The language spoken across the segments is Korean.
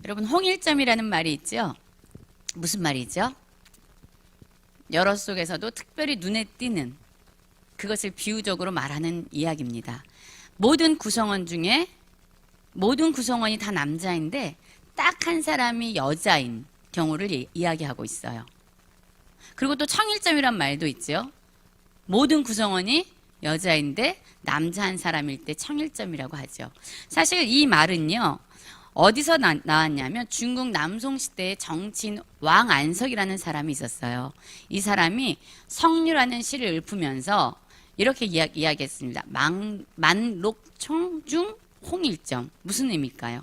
여러분, 홍일점이라는 말이 있죠? 무슨 말이죠? 여러 속에서도 특별히 눈에 띄는 그것을 비유적으로 말하는 이야기입니다. 모든 구성원이 다 남자인데 딱 한 사람이 여자인 경우를 이야기하고 있어요. 그리고 또 청일점이란 말도 있죠. 모든 구성원이 여자인데 남자 한 사람일 때 청일점이라고 하죠. 사실 이 말은요, 어디서 나왔냐면 중국 남송 시대의 정치인 왕안석이라는 사람이 있었어요. 이 사람이 성류라는 시를 읊으면서 이렇게 이야기했습니다. 만록총중 홍일점. 무슨 의미일까요?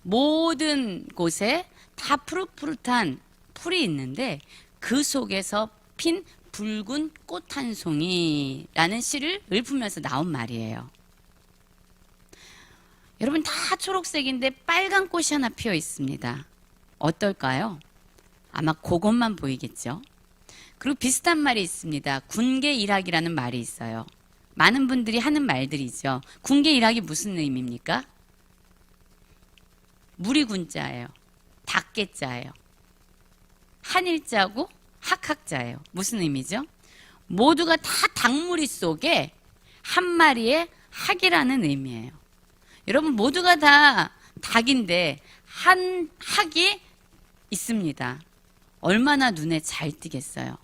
모든 곳에 다 푸릇푸릇한 풀이 있는데 그 속에서 핀 붉은 꽃 한 송이라는 시를 읊으면서 나온 말이에요. 여러분, 다 초록색인데 빨간 꽃이 하나 피어 있습니다. 어떨까요? 아마 그것만 보이겠죠. 그리고 비슷한 말이 있습니다. 군계일학이라는 말이 있어요. 많은 분들이 하는 말들이죠. 군계일학이 무슨 의미입니까? 물이 군자예요. 닭개자예요. 한일자고 학학자예요. 무슨 의미죠? 모두가 다 닭무리 속에 한 마리의 학이라는 의미예요. 여러분, 모두가 다 닭인데 한 학이 있습니다. 얼마나 눈에 잘 띄겠어요.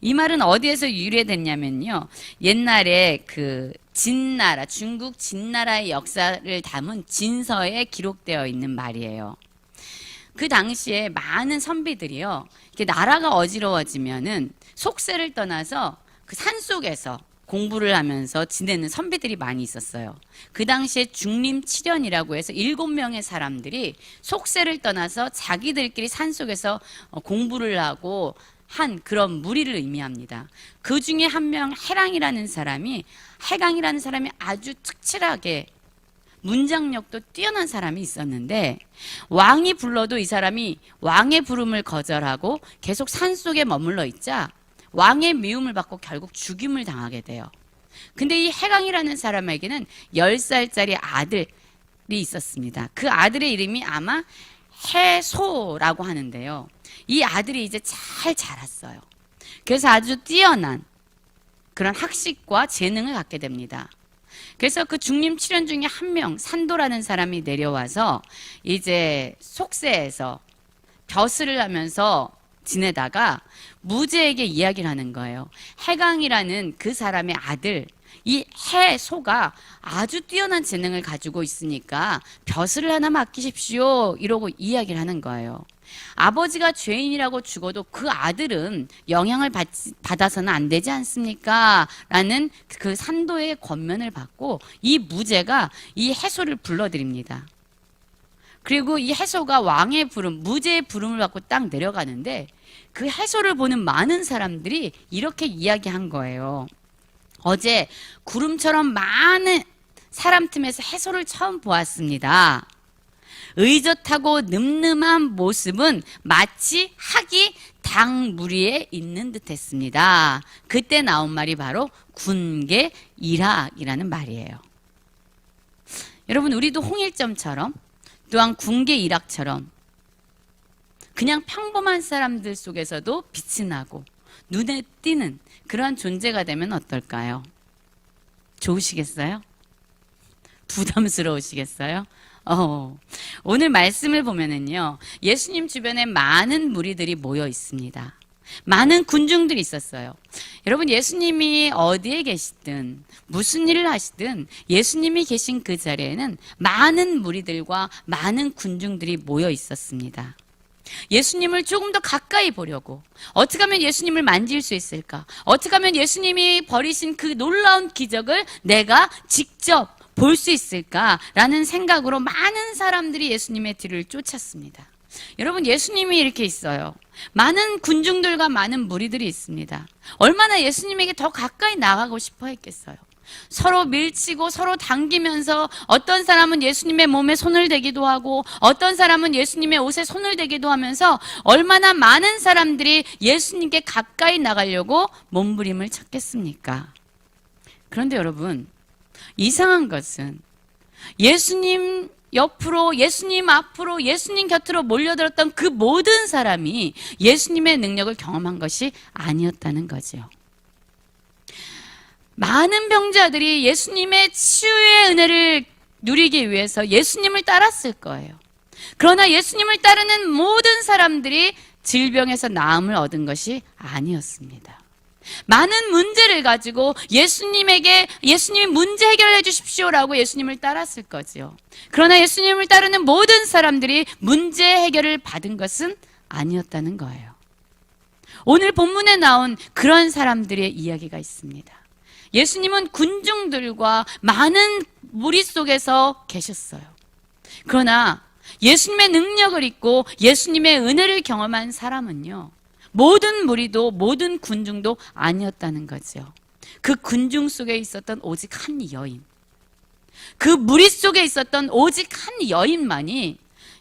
이 말은 어디에서 유래됐냐면요, 옛날에 그 진나라, 중국 진나라의 역사를 담은 진서에 기록되어 있는 말이에요. 그 당시에 많은 선비들이요, 이렇게 나라가 어지러워지면은 속세를 떠나서 그 산속에서 공부를 하면서 지내는 선비들이 많이 있었어요. 그 당시에 중림칠연이라고 해서 7명의 사람들이 속세를 떠나서 자기들끼리 산속에서 공부를 하고 한 그런 무리를 의미합니다. 그 중에 한 명 해강이라는 사람이 아주 특출하게 문장력도 뛰어난 사람이 있었는데, 왕이 불러도 이 사람이 왕의 부름을 거절하고 계속 산속에 머물러 있자 왕의 미움을 받고 결국 죽임을 당하게 돼요. 근데 이 해강이라는 사람에게는 10살짜리 아들이 있었습니다. 그 아들의 이름이 아마 해소라고 하는데요. 이 아들이 이제 잘 자랐어요. 그래서 아주 뛰어난 그런 학식과 재능을 갖게 됩니다. 그래서 그 중림칠연 중에 한 명, 산도라는 사람이 내려와서 이제 속세에서 벼슬을 하면서 지내다가 무제에게 이야기를 하는 거예요. 해강이라는 그 사람의 아들, 이 해소가 아주 뛰어난 재능을 가지고 있으니까 벼슬을 하나 맡기십시오, 이러고 이야기를 하는 거예요. 아버지가 죄인이라고 죽어도 그 아들은 영향을 받아서는 안 되지 않습니까? 라는 그 산도의 권면을 받고 이 무제가 이 해소를 불러드립니다. 그리고 이 해소가 왕의 부름, 무제의 부름을 받고 딱 내려가는데 그 해소를 보는 많은 사람들이 이렇게 이야기한 거예요. 어제 구름처럼 많은 사람 틈에서 해소를 처음 보았습니다. 의젓하고 늠름한 모습은 마치 학이 닭 무리에 있는 듯 했습니다. 그때 나온 말이 바로 군계일학이라는 말이에요. 여러분, 우리도 홍일점처럼 또한 군계일학처럼 그냥 평범한 사람들 속에서도 빛이 나고 눈에 띄는 그러한 존재가 되면 어떨까요? 좋으시겠어요? 부담스러우시겠어요? 오늘 말씀을 보면은요, 예수님 주변에 많은 무리들이 모여 있습니다. 많은 군중들이 있었어요. 여러분, 예수님이 어디에 계시든 무슨 일을 하시든 예수님이 계신 그 자리에는 많은 무리들과 많은 군중들이 모여 있었습니다. 예수님을 조금 더 가까이 보려고, 어떻게 하면 예수님을 만질 수 있을까? 어떻게 하면 예수님이 벌이신 그 놀라운 기적을 내가 직접 볼 수 있을까라는 생각으로 많은 사람들이 예수님의 뒤를 쫓았습니다. 여러분, 예수님이 이렇게 있어요. 많은 군중들과 많은 무리들이 있습니다. 얼마나 예수님에게 더 가까이 나가고 싶어 했겠어요. 서로 밀치고 서로 당기면서 어떤 사람은 예수님의 몸에 손을 대기도 하고 어떤 사람은 예수님의 옷에 손을 대기도 하면서 얼마나 많은 사람들이 예수님께 가까이 나가려고 몸부림을 쳤겠습니까? 그런데 여러분, 이상한 것은 예수님 옆으로, 예수님 앞으로, 예수님 곁으로 몰려들었던 그 모든 사람이 예수님의 능력을 경험한 것이 아니었다는 거죠. 많은 병자들이 예수님의 치유의 은혜를 누리기 위해서 예수님을 따랐을 거예요. 그러나 예수님을 따르는 모든 사람들이 질병에서 나음을 얻은 것이 아니었습니다. 많은 문제를 가지고 예수님이 문제 해결해 주십시오라고 예수님을 따랐을 거지요. 그러나 예수님을 따르는 모든 사람들이 문제 해결을 받은 것은 아니었다는 거예요. 오늘 본문에 나온 그런 사람들의 이야기가 있습니다. 예수님은 군중들과 많은 무리 속에서 계셨어요. 그러나 예수님의 능력을 잊고 예수님의 은혜를 경험한 사람은요, 모든 무리도 모든 군중도 아니었다는 거죠. 그 군중 속에 있었던 오직 한 여인, 그 무리 속에 있었던 오직 한 여인만이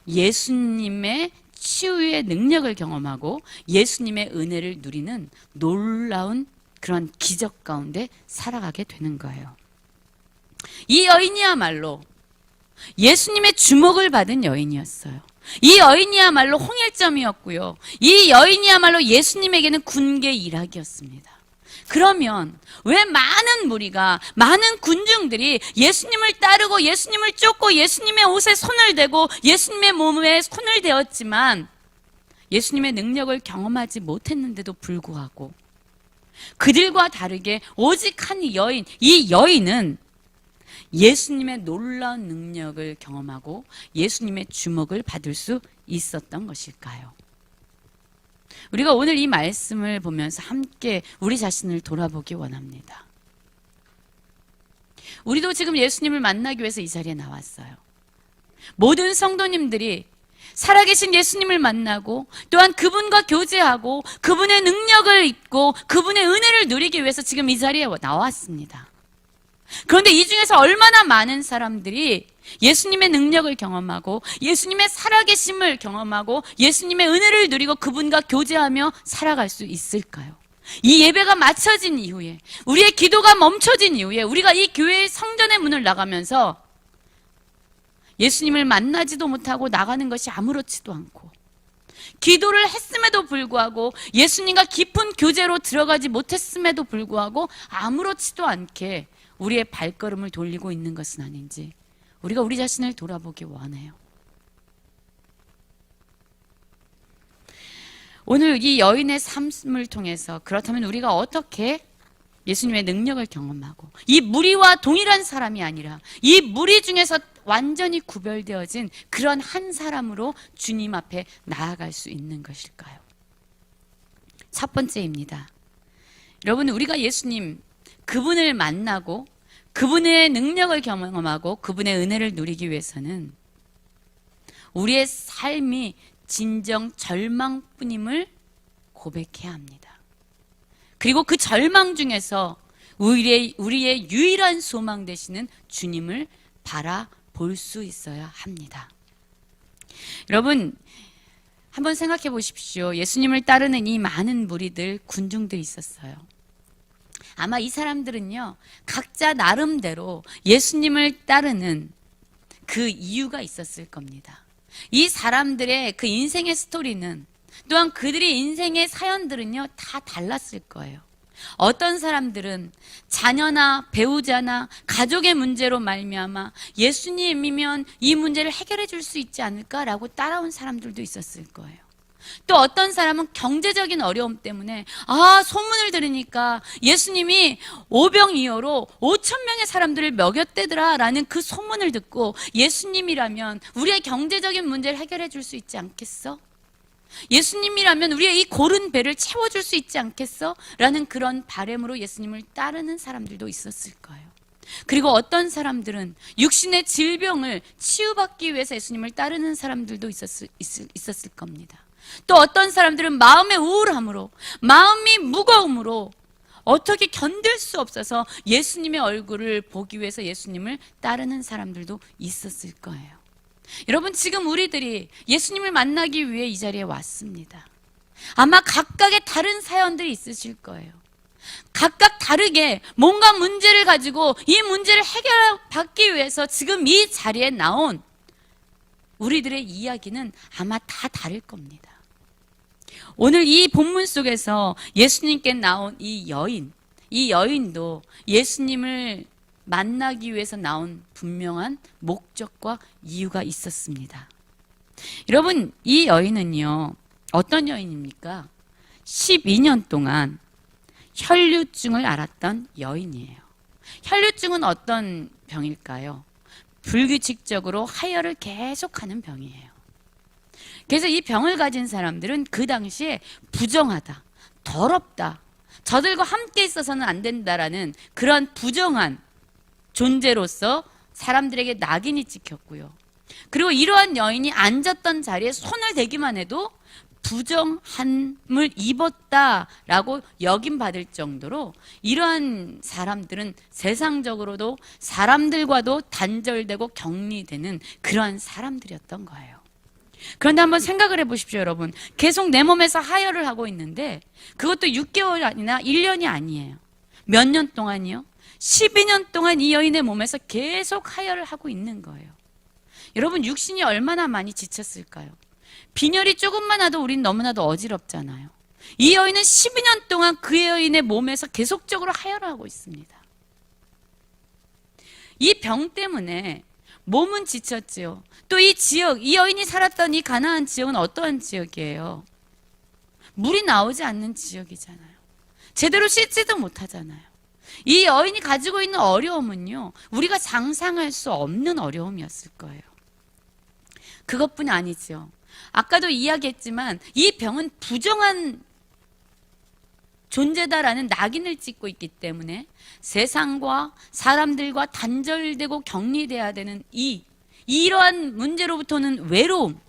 예수님의 치유의 능력을 경험하고 예수님의 은혜를 누리는 놀라운 그런 기적 가운데 살아가게 되는 거예요. 이 여인이야말로 예수님의 주목을 받은 여인이었어요. 이 여인이야말로 홍일점이었고요. 이 여인이야말로 예수님에게는 군계 일학이었습니다. 그러면 왜 많은 무리가, 많은 군중들이 예수님을 따르고 예수님을 쫓고 예수님의 옷에 손을 대고 예수님의 몸에 손을 대었지만 예수님의 능력을 경험하지 못했는데도 불구하고 그들과 다르게 오직 한 여인, 이 여인은 예수님의 놀라운 능력을 경험하고 예수님의 주목을 받을 수 있었던 것일까요? 우리가 오늘 이 말씀을 보면서 함께 우리 자신을 돌아보기 원합니다. 우리도 지금 예수님을 만나기 위해서 이 자리에 나왔어요. 모든 성도님들이 살아계신 예수님을 만나고 또한 그분과 교제하고 그분의 능력을 입고 그분의 은혜를 누리기 위해서 지금 이 자리에 나왔습니다. 그런데 이 중에서 얼마나 많은 사람들이 예수님의 능력을 경험하고 예수님의 살아계심을 경험하고 예수님의 은혜를 누리고 그분과 교제하며 살아갈 수 있을까요? 이 예배가 마쳐진 이후에, 우리의 기도가 멈춰진 이후에 우리가 이 교회의 성전의 문을 나가면서 예수님을 만나지도 못하고 나가는 것이 아무렇지도 않고, 기도를 했음에도 불구하고 예수님과 깊은 교제로 들어가지 못했음에도 불구하고 아무렇지도 않게 우리의 발걸음을 돌리고 있는 것은 아닌지 우리가 우리 자신을 돌아보기 원해요. 오늘 이 여인의 삶을 통해서 그렇다면 우리가 어떻게 예수님의 능력을 경험하고 이 무리와 동일한 사람이 아니라 이 무리 중에서 완전히 구별되어진 그런 한 사람으로 주님 앞에 나아갈 수 있는 것일까요? 첫 번째입니다. 여러분, 우리가 예수님 그분을 만나고 그분의 능력을 경험하고 그분의 은혜를 누리기 위해서는 우리의 삶이 진정 절망뿐임을 고백해야 합니다. 그리고 그 절망 중에서 우리의 유일한 소망 되시는 주님을 바라볼 수 있어야 합니다. 여러분, 한번 생각해 보십시오. 예수님을 따르는 이 많은 무리들, 군중들이 있었어요. 아마 이 사람들은요, 각자 나름대로 예수님을 따르는 그 이유가 있었을 겁니다. 이 사람들의 그 인생의 스토리는, 또한 그들의 인생의 사연들은요, 다 달랐을 거예요. 어떤 사람들은 자녀나 배우자나 가족의 문제로 말미암아 예수님이면 이 문제를 해결해 줄 수 있지 않을까라고 따라온 사람들도 있었을 거예요. 또 어떤 사람은 경제적인 어려움 때문에 소문을 들으니까 예수님이 오병이어로 5,000명의 사람들을 먹였대더라 라는 그 소문을 듣고 예수님이라면 우리의 경제적인 문제를 해결해 줄 수 있지 않겠어? 예수님이라면 우리의 이 고른 배를 채워줄 수 있지 않겠어? 라는 그런 바람으로 예수님을 따르는 사람들도 있었을 거예요. 그리고 어떤 사람들은 육신의 질병을 치유받기 위해서 예수님을 따르는 사람들도 있었을 겁니다. 또 어떤 사람들은 마음의 우울함으로, 마음이 무거움으로 어떻게 견딜 수 없어서 예수님의 얼굴을 보기 위해서 예수님을 따르는 사람들도 있었을 거예요. 여러분, 지금 우리들이 예수님을 만나기 위해 이 자리에 왔습니다. 아마 각각의 다른 사연들이 있으실 거예요. 각각 다르게 뭔가 문제를 가지고 이 문제를 해결받기 위해서 지금 이 자리에 나온 우리들의 이야기는 아마 다 다를 겁니다. 오늘 이 본문 속에서 예수님께 나온 이 여인도 예수님을 만나기 위해서 나온 분명한 목적과 이유가 있었습니다. 여러분, 이 여인은요, 어떤 여인입니까? 12년 동안 혈류증을 앓았던 여인이에요. 혈류증은 어떤 병일까요? 불규칙적으로 하혈을 계속하는 병이에요. 그래서 이 병을 가진 사람들은 그 당시에 부정하다, 더럽다, 저들과 함께 있어서는 안 된다라는 그런 부정한 존재로서 사람들에게 낙인이 찍혔고요. 그리고 이러한 여인이 앉았던 자리에 손을 대기만 해도 부정함을 입었다라고 여김받을 정도로 이러한 사람들은 세상적으로도 사람들과도 단절되고 격리되는 그러한 사람들이었던 거예요. 그런데 한번 생각을 해보십시오, 여러분. 계속 내 몸에서 하혈을 하고 있는데 그것도 6개월 아니나 1년이 아니에요. 몇 년 동안이요? 12년 동안 이 여인의 몸에서 계속 하혈을 하고 있는 거예요. 여러분, 육신이 얼마나 많이 지쳤을까요? 빈혈이 조금만 와도 우린 너무나도 어지럽잖아요. 이 여인은 12년 동안 그 여인의 몸에서 계속적으로 하혈을 하고 있습니다. 이 병 때문에 몸은 지쳤지요. 또 이 지역, 이 여인이 살았던 이 가나안 지역은 어떠한 지역이에요? 물이 나오지 않는 지역이잖아요. 제대로 씻지도 못하잖아요. 이 여인이 가지고 있는 어려움은요, 우리가 상상할 수 없는 어려움이었을 거예요. 그것뿐이 아니죠. 아까도 이야기했지만 이 병은 부정한 존재다라는 낙인을 찍고 있기 때문에 세상과 사람들과 단절되고 격리돼야 되는 이러한 문제로부터는 외로움,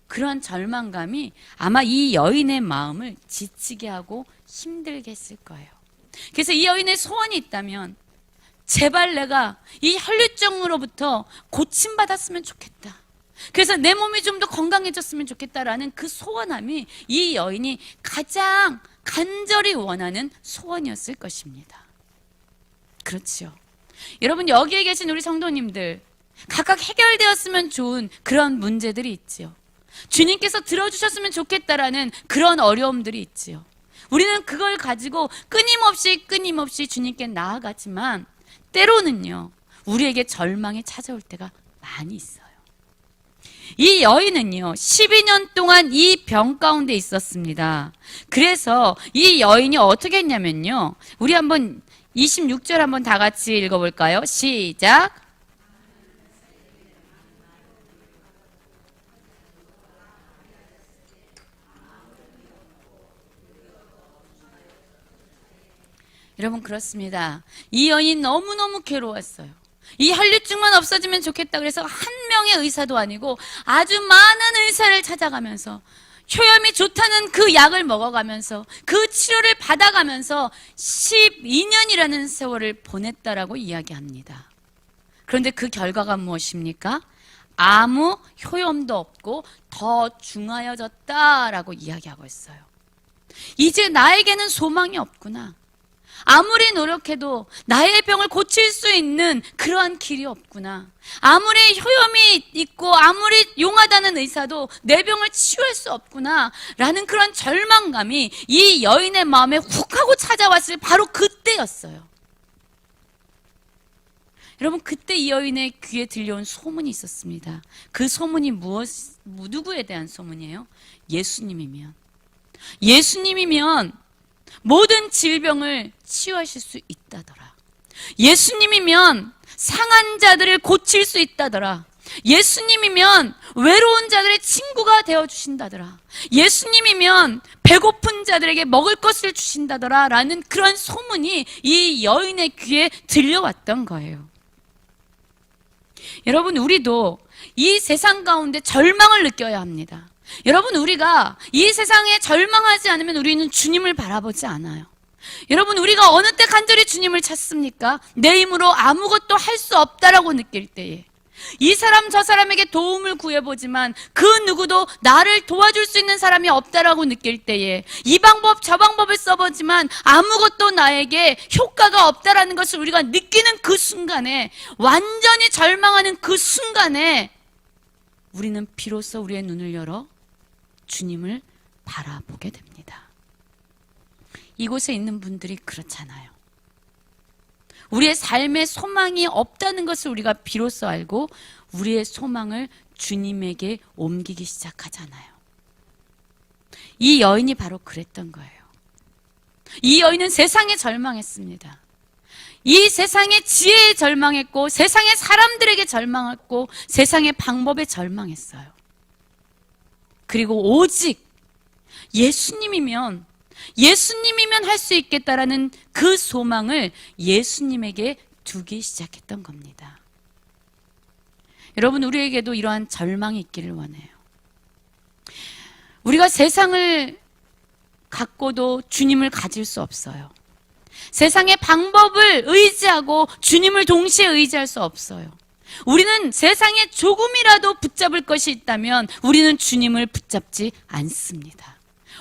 그러한 절망감이 아마 이 여인의 마음을 지치게 하고 힘들게 했을 거예요. 그래서 이 여인의 소원이 있다면 제발 내가 이 혈류증으로부터 고침받았으면 좋겠다. 그래서 내 몸이 좀 더 건강해졌으면 좋겠다라는 그 소원함이 이 여인이 가장 간절히 원하는 소원이었을 것입니다. 그렇죠. 여러분, 여기에 계신 우리 성도님들 각각 해결되었으면 좋은 그런 문제들이 있지요. 주님께서 들어주셨으면 좋겠다라는 그런 어려움들이 있지요. 우리는 그걸 가지고 끊임없이 주님께 나아가지만 때로는요, 우리에게 절망이 찾아올 때가 많이 있어요. 이 여인은요, 12년 동안 이 병 가운데 있었습니다. 그래서 이 여인이 어떻게 했냐면요, 우리 한번 26절 한번 다 같이 읽어볼까요? 시작. 여러분, 그렇습니다. 이 여인이 너무너무 괴로웠어요. 이 혈류증만 없어지면 좋겠다 그래서 한 명의 의사도 아니고 아주 많은 의사를 찾아가면서 효염이 좋다는 그 약을 먹어가면서 그 치료를 받아가면서 12년이라는 세월을 보냈다라고 이야기합니다. 그런데 그 결과가 무엇입니까? 아무 효염도 없고 더 중하여졌다라고 이야기하고 있어요. 이제 나에게는 소망이 없구나. 아무리 노력해도 나의 병을 고칠 수 있는 그러한 길이 없구나. 아무리 효염이 있고 아무리 용하다는 의사도 내 병을 치유할 수 없구나 라는 그런 절망감이 이 여인의 마음에 훅 하고 찾아왔을 바로 그때였어요. 여러분, 그때 이 여인의 귀에 들려온 소문이 있었습니다. 그 소문이 누구에 대한 소문이에요? 예수님이면 모든 질병을 치유하실 수 있다더라. 예수님이면 상한 자들을 고칠 수 있다더라. 예수님이면 외로운 자들의 친구가 되어주신다더라. 예수님이면 배고픈 자들에게 먹을 것을 주신다더라 라는 그런 소문이 이 여인의 귀에 들려왔던 거예요. 여러분, 우리도 이 세상 가운데 절망을 느껴야 합니다. 여러분, 우리가 이 세상에 절망하지 않으면 우리는 주님을 바라보지 않아요. 여러분, 우리가 어느 때 간절히 주님을 찾습니까? 내 힘으로 아무것도 할 수 없다라고 느낄 때에, 이 사람 저 사람에게 도움을 구해보지만 그 누구도 나를 도와줄 수 있는 사람이 없다라고 느낄 때에 이 방법 저 방법을 써보지만 아무것도 나에게 효과가 없다라는 것을 우리가 느끼는 그 순간에, 완전히 절망하는 그 순간에 우리는 비로소 우리의 눈을 열어 주님을 바라보게 됩니다. 이곳에 있는 분들이 그렇잖아요. 우리의 삶에 소망이 없다는 것을 우리가 비로소 알고 우리의 소망을 주님에게 옮기기 시작하잖아요. 이 여인이 바로 그랬던 거예요. 이 여인은 세상에 절망했습니다. 이 세상의 지혜에 절망했고, 세상의 사람들에게 절망했고, 세상의 방법에 절망했어요. 그리고 오직 예수님이면 할 수 있겠다라는 그 소망을 예수님에게 두기 시작했던 겁니다. 여러분, 우리에게도 이러한 절망이 있기를 원해요. 우리가 세상을 갖고도 주님을 가질 수 없어요. 세상의 방법을 의지하고 주님을 동시에 의지할 수 없어요. 우리는 세상에 조금이라도 붙잡을 것이 있다면 우리는 주님을 붙잡지 않습니다.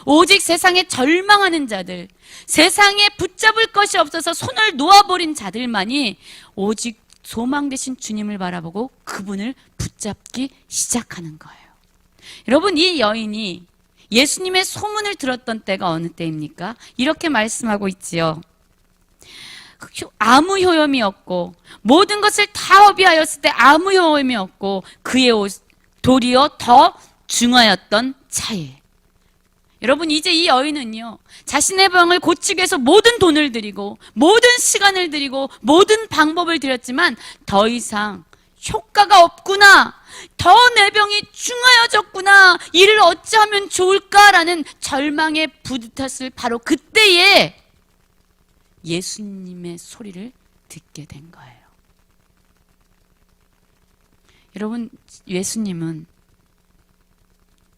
오직 세상에 절망하는 자들, 세상에 붙잡을 것이 없어서 손을 놓아버린 자들만이 오직 소망 되신 주님을 바라보고 그분을 붙잡기 시작하는 거예요. 여러분, 이 여인이 예수님의 소문을 들었던 때가 어느 때입니까? 이렇게 말씀하고 있지요. 아무 효험이 없고 모든 것을 다 허비하였을 때 아무 효험이 없고 그의 옷 도리어 더 중하였던 차에. 여러분, 이제 이 여인은요, 자신의 병을 고치기 위해서 모든 돈을 들이고 모든 시간을 들이고 모든 방법을 들였지만 더 이상 효과가 없구나, 더 내 병이 중하여졌구나, 이를 어찌하면 좋을까라는 절망에 부딪혔을 바로 그때에 예수님의 소리를 듣게 된 거예요. 여러분, 예수님은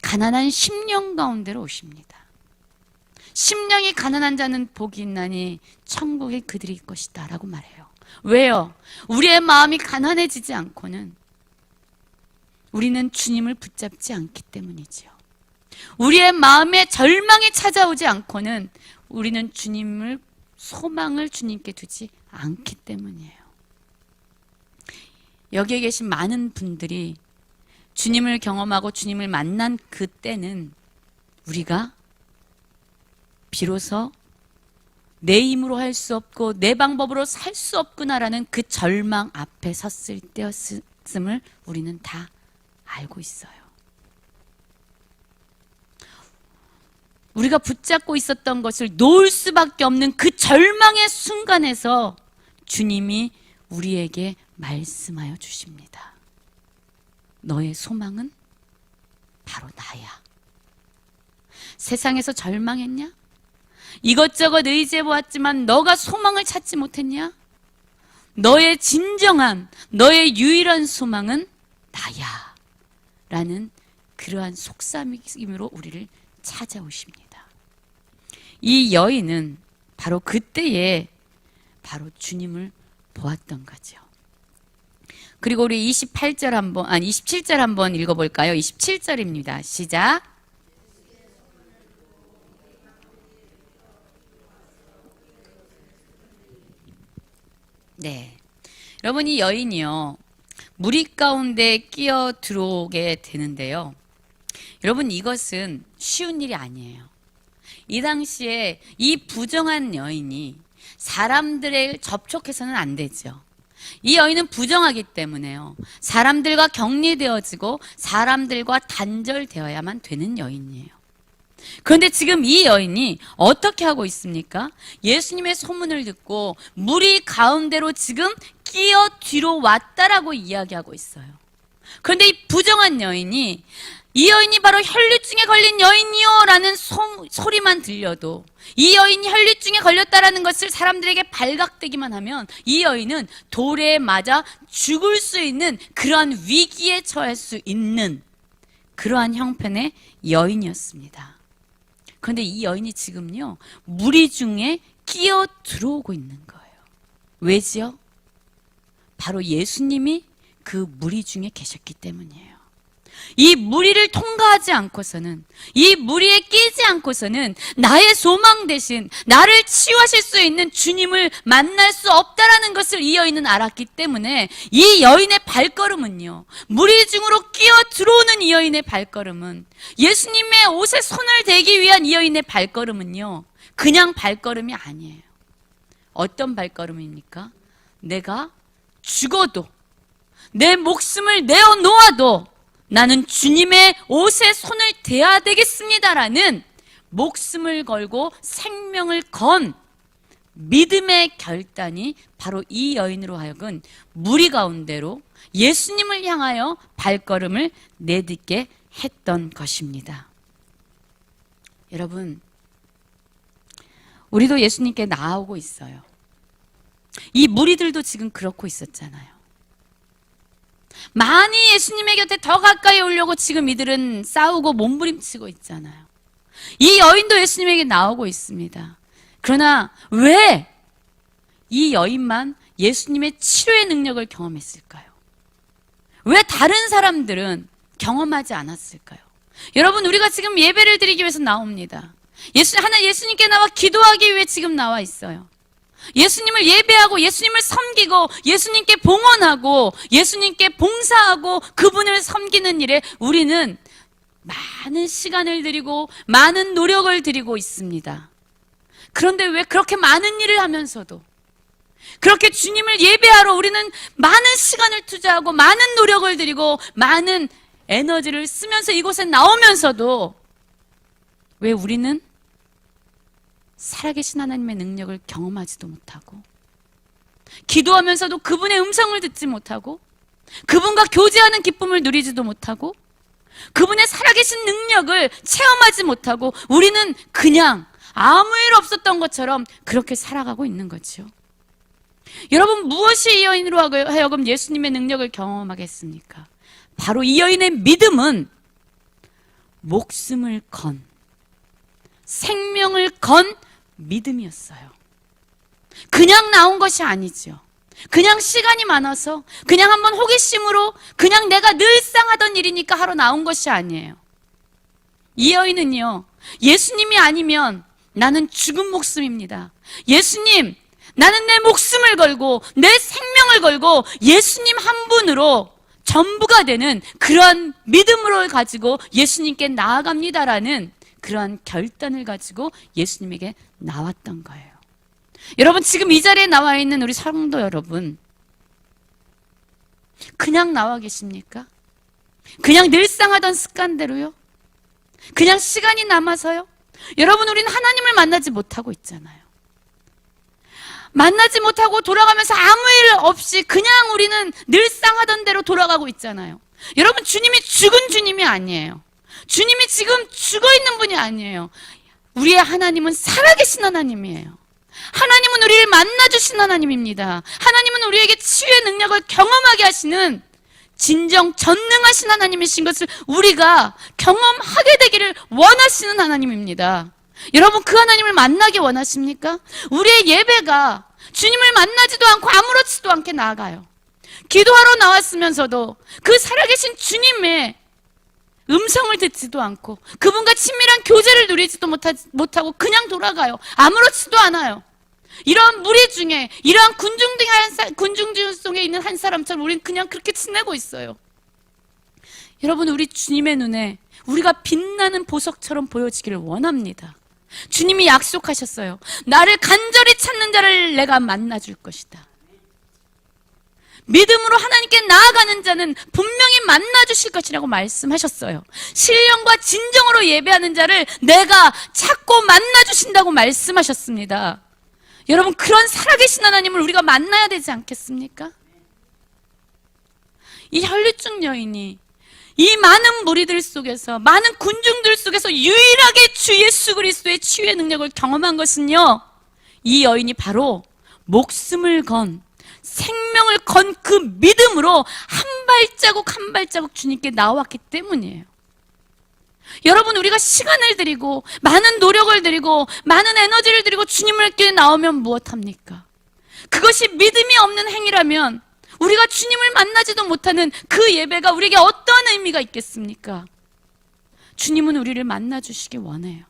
가난한 심령 가운데로 오십니다. 심령이 가난한 자는 복이 있나니 천국에 그들이 있을 것이다 라고 말해요. 왜요? 우리의 마음이 가난해지지 않고는 우리는 주님을 붙잡지 않기 때문이지요. 우리의 마음에 절망이 찾아오지 않고는 우리는 소망을 주님께 두지 않기 때문이에요. 여기에 계신 많은 분들이 주님을 경험하고 주님을 만난 그때는 우리가 비로소 내 힘으로 할 수 없고 내 방법으로 살 수 없구나라는 그 절망 앞에 섰을 때였음을 우리는 다 알고 있어요. 우리가 붙잡고 있었던 것을 놓을 수밖에 없는 그 절망의 순간에서 주님이 우리에게 말씀하여 주십니다. 너의 소망은 바로 나야. 세상에서 절망했냐? 이것저것 의지해보았지만 너가 소망을 찾지 못했냐? 너의 진정한, 너의 유일한 소망은 나야 라는 그러한 속삭임으로 우리를 찾아오십니다. 이 여인은 바로 그때에 바로 주님을 보았던 거죠. 그리고 우리 27절 한번 읽어볼까요? 27절입니다. 시작. 네. 여러분, 이 여인이요, 무리 가운데 끼어 들어오게 되는데요. 여러분, 이것은 쉬운 일이 아니에요. 이 당시에 이 부정한 여인이 사람들에 접촉해서는 안 되죠. 이 여인은 부정하기 때문에요, 사람들과 격리되어지고 사람들과 단절되어야만 되는 여인이에요. 그런데 지금 이 여인이 어떻게 하고 있습니까? 예수님의 소문을 듣고 무리 가운데로 지금 끼어 뒤로 왔다라고 이야기하고 있어요. 그런데 이 부정한 여인이, 이 여인이 바로 혈류증에 걸린 여인이요 라는 소리만 들려도, 이 여인이 혈류증에 걸렸다라는 것을 사람들에게 발각되기만 하면 이 여인은 돌에 맞아 죽을 수 있는 그러한 위기에 처할 수 있는 그러한 형편의 여인이었습니다. 그런데 이 여인이 지금요, 무리 중에 끼어 들어오고 있는 거예요. 왜지요? 바로 예수님이 그 무리 중에 계셨기 때문이에요. 이 무리를 통과하지 않고서는, 이 무리에 끼지 않고서는 나의 소망 대신 나를 치유하실 수 있는 주님을 만날 수 없다라는 것을 이 여인은 알았기 때문에 이 여인의 발걸음은요, 무리 중으로 끼어 들어오는 이 여인의 발걸음은, 예수님의 옷에 손을 대기 위한 이 여인의 발걸음은요, 그냥 발걸음이 아니에요. 어떤 발걸음입니까? 내가 죽어도, 내 목숨을 내어놓아도 나는 주님의 옷에 손을 대야 되겠습니다라는 목숨을 걸고 생명을 건 믿음의 결단이 바로 이 여인으로 하여금 무리 가운데로 예수님을 향하여 발걸음을 내딛게 했던 것입니다. 여러분, 우리도 예수님께 나아오고 있어요. 이 무리들도 지금 그렇고 있었잖아요. 많이 예수님의 곁에 더 가까이 오려고 지금 이들은 싸우고 몸부림치고 있잖아요. 이 여인도 예수님에게 나오고 있습니다. 그러나 왜 이 여인만 예수님의 치료의 능력을 경험했을까요? 왜 다른 사람들은 경험하지 않았을까요? 여러분, 우리가 지금 예배를 드리기 위해서 나옵니다. 예수님께 나와 기도하기 위해 지금 나와 있어요. 예수님을 예배하고 예수님을 섬기고 예수님께 봉헌하고 예수님께 봉사하고 그분을 섬기는 일에 우리는 많은 시간을 들이고 많은 노력을 들이고 있습니다. 그런데 왜 그렇게 많은 일을 하면서도, 그렇게 주님을 예배하러 우리는 많은 시간을 투자하고 많은 노력을 들이고 많은 에너지를 쓰면서 이곳에 나오면서도 왜 우리는 살아계신 하나님의 능력을 경험하지도 못하고, 기도하면서도 그분의 음성을 듣지 못하고, 그분과 교제하는 기쁨을 누리지도 못하고, 그분의 살아계신 능력을 체험하지 못하고 우리는 그냥 아무 일 없었던 것처럼 그렇게 살아가고 있는 거죠. 여러분, 무엇이 이 여인으로 하여금 예수님의 능력을 경험하게 했습니까? 바로 이 여인의 믿음은 목숨을 건, 생명을 건 믿음이었어요. 그냥 나온 것이 아니죠. 그냥 시간이 많아서, 그냥 한번 호기심으로, 그냥 내가 늘상 하던 일이니까 하러 나온 것이 아니에요. 이 여인은요, 예수님이 아니면 나는 죽은 목숨입니다. 예수님, 나는 내 목숨을 걸고 내 생명을 걸고 예수님 한 분으로 전부가 되는 그러한 믿음을 가지고 예수님께 나아갑니다라는 그러한 결단을 가지고 예수님에게 나왔던 거예요. 여러분, 지금 이 자리에 나와 있는 우리 성도 여러분, 그냥 나와 계십니까? 그냥 늘상 하던 습관대로요? 그냥 시간이 남아서요? 여러분, 우리는 하나님을 만나지 못하고 있잖아요. 만나지 못하고 돌아가면서 아무 일 없이 그냥 우리는 늘상 하던 대로 돌아가고 있잖아요. 여러분, 주님이 죽은 주님이 아니에요. 주님이 지금 죽어있는 분이 아니에요. 우리의 하나님은 살아계신 하나님이에요. 하나님은 우리를 만나주신 하나님입니다. 하나님은 우리에게 치유의 능력을 경험하게 하시는 진정 전능하신 하나님이신 것을 우리가 경험하게 되기를 원하시는 하나님입니다. 여러분, 그 하나님을 만나기 원하십니까? 우리의 예배가 주님을 만나지도 않고 아무렇지도 않게 나아가요. 기도하러 나왔으면서도 그 살아계신 주님의 음성을 듣지도 않고 그분과 친밀한 교제를 누리지도 못하고 그냥 돌아가요. 아무렇지도 않아요. 이러한 무리 중에, 이러한 군중 속에 있는 한 사람처럼 우리는 그냥 그렇게 지내고 있어요. 여러분, 우리 주님의 눈에 우리가 빛나는 보석처럼 보여지기를 원합니다. 주님이 약속하셨어요. 나를 간절히 찾는 자를 내가 만나줄 것이다. 믿음으로 하나님께 나아가는 자는 분명히 만나주실 것이라고 말씀하셨어요. 신령과 진정으로 예배하는 자를 내가 찾고 만나주신다고 말씀하셨습니다. 여러분, 그런 살아계신 하나님을 우리가 만나야 되지 않겠습니까? 이 혈류증 여인이 이 많은 무리들 속에서, 많은 군중들 속에서 유일하게 주 예수 그리스도의 치유의 능력을 경험한 것은요, 이 여인이 바로 목숨을 건, 생명을 건 그 믿음으로 한 발자국 한 발자국 주님께 나왔기 때문이에요. 여러분, 우리가 시간을 들이고 많은 노력을 들이고 많은 에너지를 들이고 주님을 께 나오면 무엇합니까? 그것이 믿음이 없는 행위라면 우리가 주님을 만나지도 못하는 그 예배가 우리에게 어떤 의미가 있겠습니까? 주님은 우리를 만나주시기 원해요.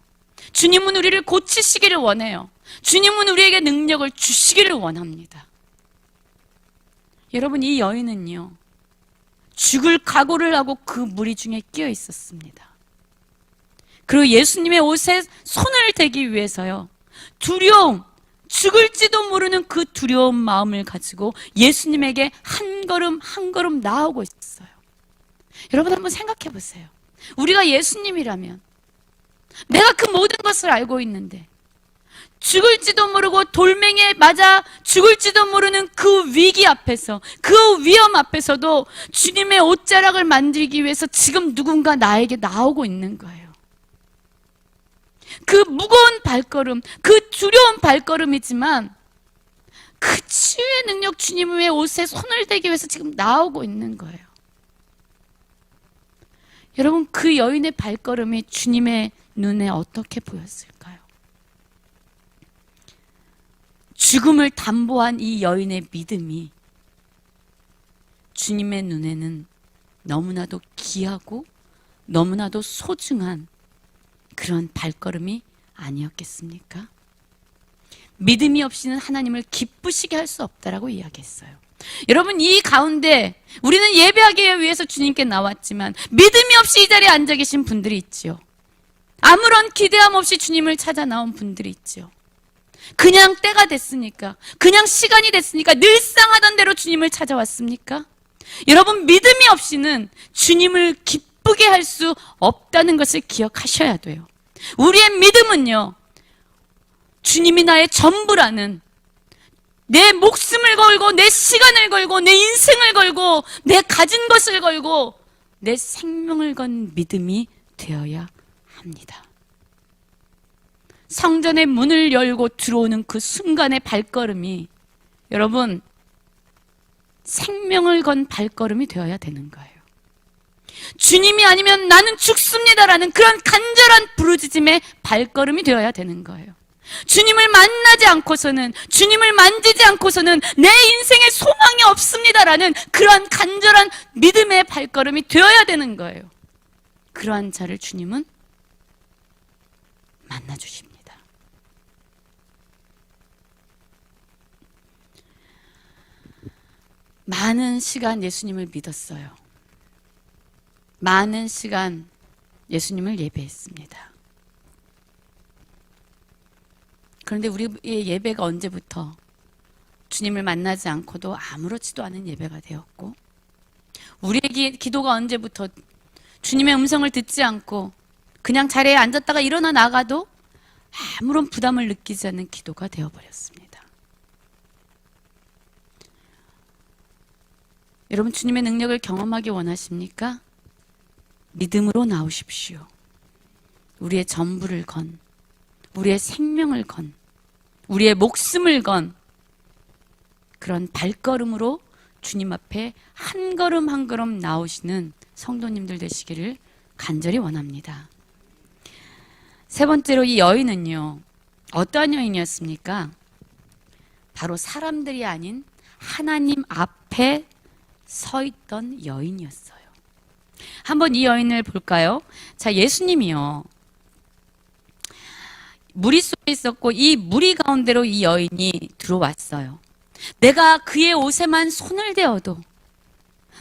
주님은 우리를 고치시기를 원해요. 주님은 우리에게 능력을 주시기를 원합니다. 여러분, 이 여인은요, 죽을 각오를 하고 그 무리 중에 끼어 있었습니다. 그리고 예수님의 옷에 손을 대기 위해서요, 두려움, 죽을지도 모르는 그 두려운 마음을 가지고 예수님에게 한 걸음 한 걸음 나아오고 있었어요. 여러분, 한번 생각해 보세요. 우리가 예수님이라면, 내가 그 모든 것을 알고 있는데 죽을지도 모르고 돌멩이에 맞아 죽을지도 모르는 그 위기 앞에서, 그 위험 앞에서도 주님의 옷자락을 만들기 위해서 지금 누군가 나에게 나오고 있는 거예요. 그 무거운 발걸음, 그 두려운 발걸음이지만 그 치유의 능력, 주님의 옷에 손을 대기 위해서 지금 나오고 있는 거예요. 여러분, 그 여인의 발걸음이 주님의 눈에 어떻게 보였을까요? 죽음을 담보한 이 여인의 믿음이 주님의 눈에는 너무나도 귀하고 너무나도 소중한 그런 발걸음이 아니었겠습니까? 믿음이 없이는 하나님을 기쁘시게 할 수 없다라고 이야기했어요. 여러분, 이 가운데 우리는 예배하기 위해서 주님께 나왔지만 믿음이 없이 이 자리에 앉아 계신 분들이 있지요. 아무런 기대함 없이 주님을 찾아 나온 분들이 있지요. 그냥 때가 됐으니까, 그냥 시간이 됐으니까 늘상 하던 대로 주님을 찾아왔습니까? 여러분, 믿음이 없이는 주님을 기쁘게 할 수 없다는 것을 기억하셔야 돼요. 우리의 믿음은요, 주님이 나의 전부라는, 내 목숨을 걸고 내 시간을 걸고 내 인생을 걸고 내 가진 것을 걸고 내 생명을 건 믿음이 되어야 합니다. 성전의 문을 열고 들어오는 그 순간의 발걸음이, 여러분, 생명을 건 발걸음이 되어야 되는 거예요. 주님이 아니면 나는 죽습니다라는 그런 간절한 부르짖음의 발걸음이 되어야 되는 거예요. 주님을 만나지 않고서는, 주님을 만지지 않고서는 내 인생에 소망이 없습니다라는 그러한 간절한 믿음의 발걸음이 되어야 되는 거예요. 그러한 자를 주님은 만나주십니다. 많은 시간 예수님을 믿었어요. 많은 시간 예수님을 예배했습니다. 그런데 우리의 예배가 언제부터 주님을 만나지 않고도 아무렇지도 않은 예배가 되었고, 우리의 기도가 언제부터 주님의 음성을 듣지 않고 그냥 자리에 앉았다가 일어나 나가도 아무런 부담을 느끼지 않는 기도가 되어버렸습니다. 여러분, 주님의 능력을 경험하기 원하십니까? 믿음으로 나오십시오. 우리의 전부를 건, 우리의 생명을 건, 우리의 목숨을 건 그런 발걸음으로 주님 앞에 한 걸음 한 걸음 나오시는 성도님들 되시기를 간절히 원합니다. 세 번째로, 이 여인은요, 어떠한 여인이었습니까? 바로 사람들이 아닌 하나님 앞에 서 있던 여인이었어요. 한번 이 여인을 볼까요? 자, 예수님이요, 무리 속에 있었고 이 무리 가운데로 이 여인이 들어왔어요. 내가 그의 옷에만 손을 대어도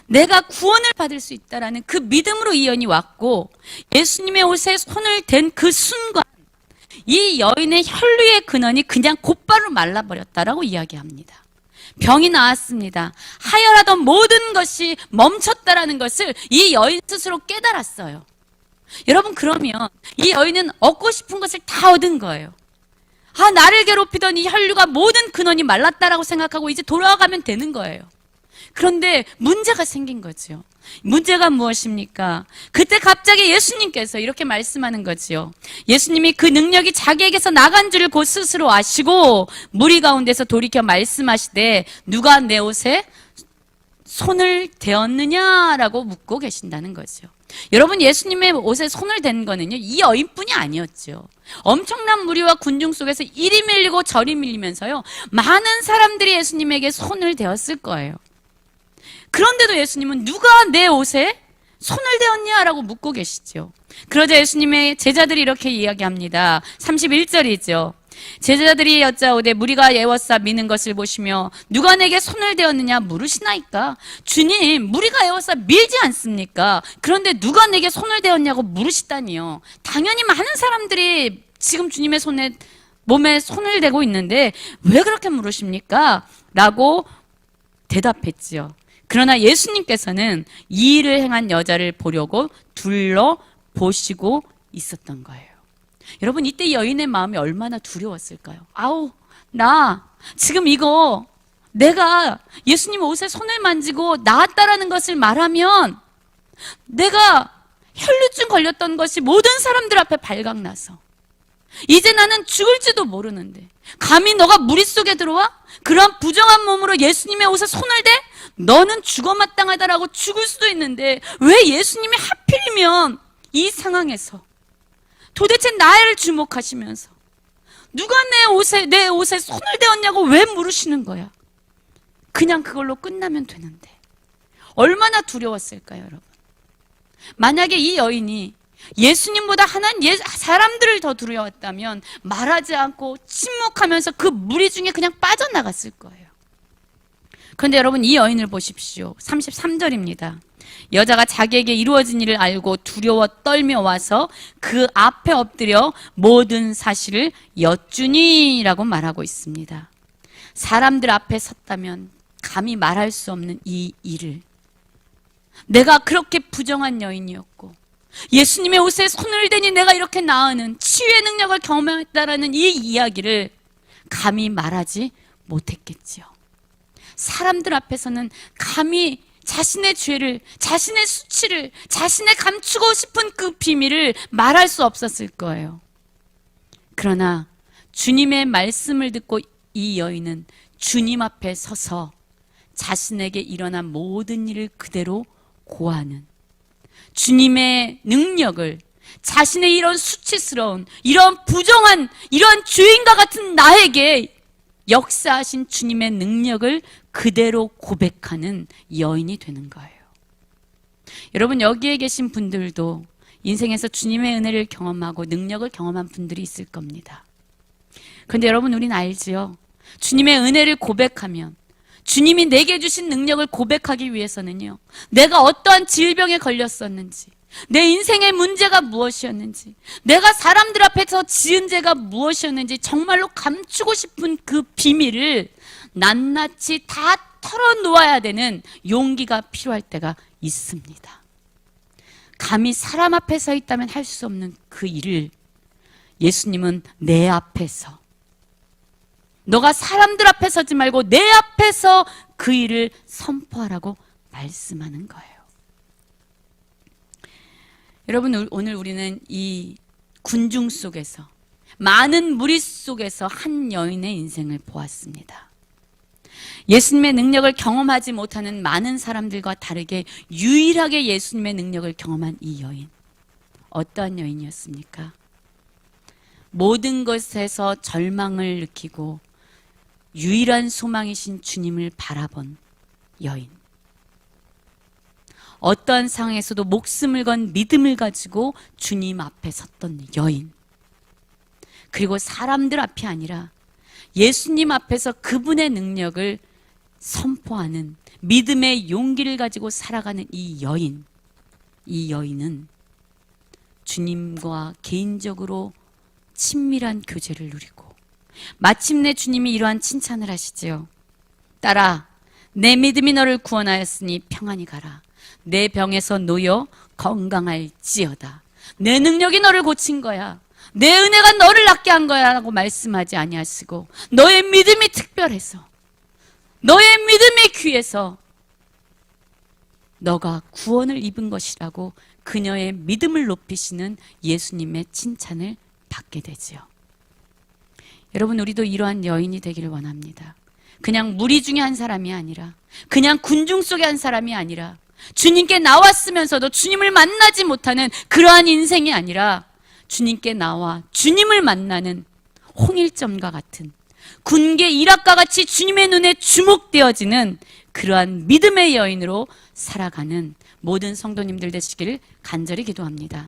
내가 구원을 받을 수 있다라는 그 믿음으로 이 여인이 왔고, 예수님의 옷에 손을 댄 그 순간 이 여인의 혈류의 근원이 그냥 곧바로 말라버렸다라고 이야기합니다. 병이 나았습니다. 하혈하던 모든 것이 멈췄다라는 것을 이 여인 스스로 깨달았어요. 여러분, 그러면 이 여인은 얻고 싶은 것을 다 얻은 거예요. 아, 나를 괴롭히던 이 혈류가 모든 근원이 말랐다라고 생각하고 이제 돌아가면 되는 거예요. 그런데 문제가 생긴 거죠. 문제가 무엇입니까? 그때 갑자기 예수님께서 이렇게 말씀하는 거지요. 예수님이 그 능력이 자기에게서 나간 줄을 곧 스스로 아시고 무리 가운데서 돌이켜 말씀하시되 누가 내 옷에 손을 대었느냐라고 묻고 계신다는 거죠. 여러분, 예수님의 옷에 손을 댄 거는요, 이 여인뿐이 아니었죠. 엄청난 무리와 군중 속에서 이리 밀리고 저리 밀리면서요, 많은 사람들이 예수님에게 손을 대었을 거예요. 그런데도 예수님은 누가 내 옷에 손을 대었냐라고 묻고 계시죠. 그러자 예수님의 제자들이 이렇게 이야기합니다. 31절이죠. 제자들이 여짜오되 무리가 애워싸 미는 것을 보시며 누가 내게 손을 대었느냐 물으시나이까. 주님, 무리가 애워싸 밀지 않습니까? 그런데 누가 내게 손을 대었냐고 물으시다니요. 당연히 많은 사람들이 지금 주님의 몸에 손을 대고 있는데 왜 그렇게 물으십니까? 라고 대답했지요. 그러나 예수님께서는 이 일을 행한 여자를 보려고 둘러보시고 있었던 거예요. 여러분, 이때 여인의 마음이 얼마나 두려웠을까요? 아우, 나 지금 이거 내가 예수님 옷에 손을 만지고 나았다라는 것을 말하면 내가 혈루증 걸렸던 것이 모든 사람들 앞에 발각나서 이제 나는 죽을지도 모르는데 감히 너가 무리 속에 들어와? 그런 부정한 몸으로 예수님의 옷에 손을 대? 너는 죽어마땅하다라고 죽을 수도 있는데 왜 예수님이 하필이면 이 상황에서 도대체 나를 주목하시면서 누가 내 옷에 손을 대었냐고 왜 물으시는 거야? 그냥 그걸로 끝나면 되는데 얼마나 두려웠을까요, 여러분? 만약에 이 여인이 예수님보다 사람들을 더 두려웠다면 말하지 않고 침묵하면서 그 무리 중에 그냥 빠져나갔을 거예요. 그런데 여러분, 이 여인을 보십시오. 33절입니다. 여자가 자기에게 이루어진 일을 알고 두려워 떨며 와서 그 앞에 엎드려 모든 사실을 여쭈니라고 말하고 있습니다. 사람들 앞에 섰다면 감히 말할 수 없는 이 일을, 내가 그렇게 부정한 여인이었고 예수님의 옷에 손을 대니 내가 이렇게 나으는 치유의 능력을 경험했다라는 이 이야기를 감히 말하지 못했겠지요. 사람들 앞에서는 감히 자신의 죄를, 자신의 수치를, 자신의 감추고 싶은 그 비밀을 말할 수 없었을 거예요. 그러나 주님의 말씀을 듣고 이 여인은 주님 앞에 서서 자신에게 일어난 모든 일을 그대로 고하는, 주님의 능력을 자신의 이런 수치스러운, 이런 부정한, 이런 죄인과 같은 나에게 역사하신 주님의 능력을 그대로 고백하는 여인이 되는 거예요. 여러분, 여기에 계신 분들도 인생에서 주님의 은혜를 경험하고 능력을 경험한 분들이 있을 겁니다. 그런데 여러분, 우린 알지요. 주님의 은혜를 고백하면, 주님이 내게 주신 능력을 고백하기 위해서는요, 내가 어떠한 질병에 걸렸었는지, 내 인생의 문제가 무엇이었는지, 내가 사람들 앞에서 지은 죄가 무엇이었는지 정말로 감추고 싶은 그 비밀을 낱낱이 다 털어놓아야 되는 용기가 필요할 때가 있습니다. 감히 사람 앞에 서 있다면 할 수 없는 그 일을 예수님은 내 앞에서, 너가 사람들 앞에 서지 말고 내 앞에서 그 일을 선포하라고 말씀하는 거예요. 여러분, 오늘 우리는 이 군중 속에서, 많은 무리 속에서 한 여인의 인생을 보았습니다. 예수님의 능력을 경험하지 못하는 많은 사람들과 다르게 유일하게 예수님의 능력을 경험한 이 여인, 어떠한 여인이었습니까? 모든 것에서 절망을 느끼고 유일한 소망이신 주님을 바라본 여인, 어떠한 상황에서도 목숨을 건 믿음을 가지고 주님 앞에 섰던 여인, 그리고 사람들 앞이 아니라 예수님 앞에서 그분의 능력을 선포하는 믿음의 용기를 가지고 살아가는 이 여인, 이 여인은 주님과 개인적으로 친밀한 교제를 누리고 마침내 주님이 이러한 칭찬을 하시지요. 딸아, 내 믿음이 너를 구원하였으니 평안히 가라. 내 병에서 놓여 건강할지어다. 내 능력이 너를 고친 거야. 내 은혜가 너를 낫게 한 거야 라고 말씀하지 아니하시고, 너의 믿음이 특별해서, 너의 믿음이 귀해서 너가 구원을 입은 것이라고 그녀의 믿음을 높이시는 예수님의 칭찬을 받게 되지요. 여러분, 우리도 이러한 여인이 되기를 원합니다. 그냥 무리 중에 한 사람이 아니라, 그냥 군중 속의 한 사람이 아니라, 주님께 나왔으면서도 주님을 만나지 못하는 그러한 인생이 아니라, 주님께 나와 주님을 만나는 홍일점과 같은, 군계 일학과 같이 주님의 눈에 주목되어지는 그러한 믿음의 여인으로 살아가는 모든 성도님들 되시기를 간절히 기도합니다.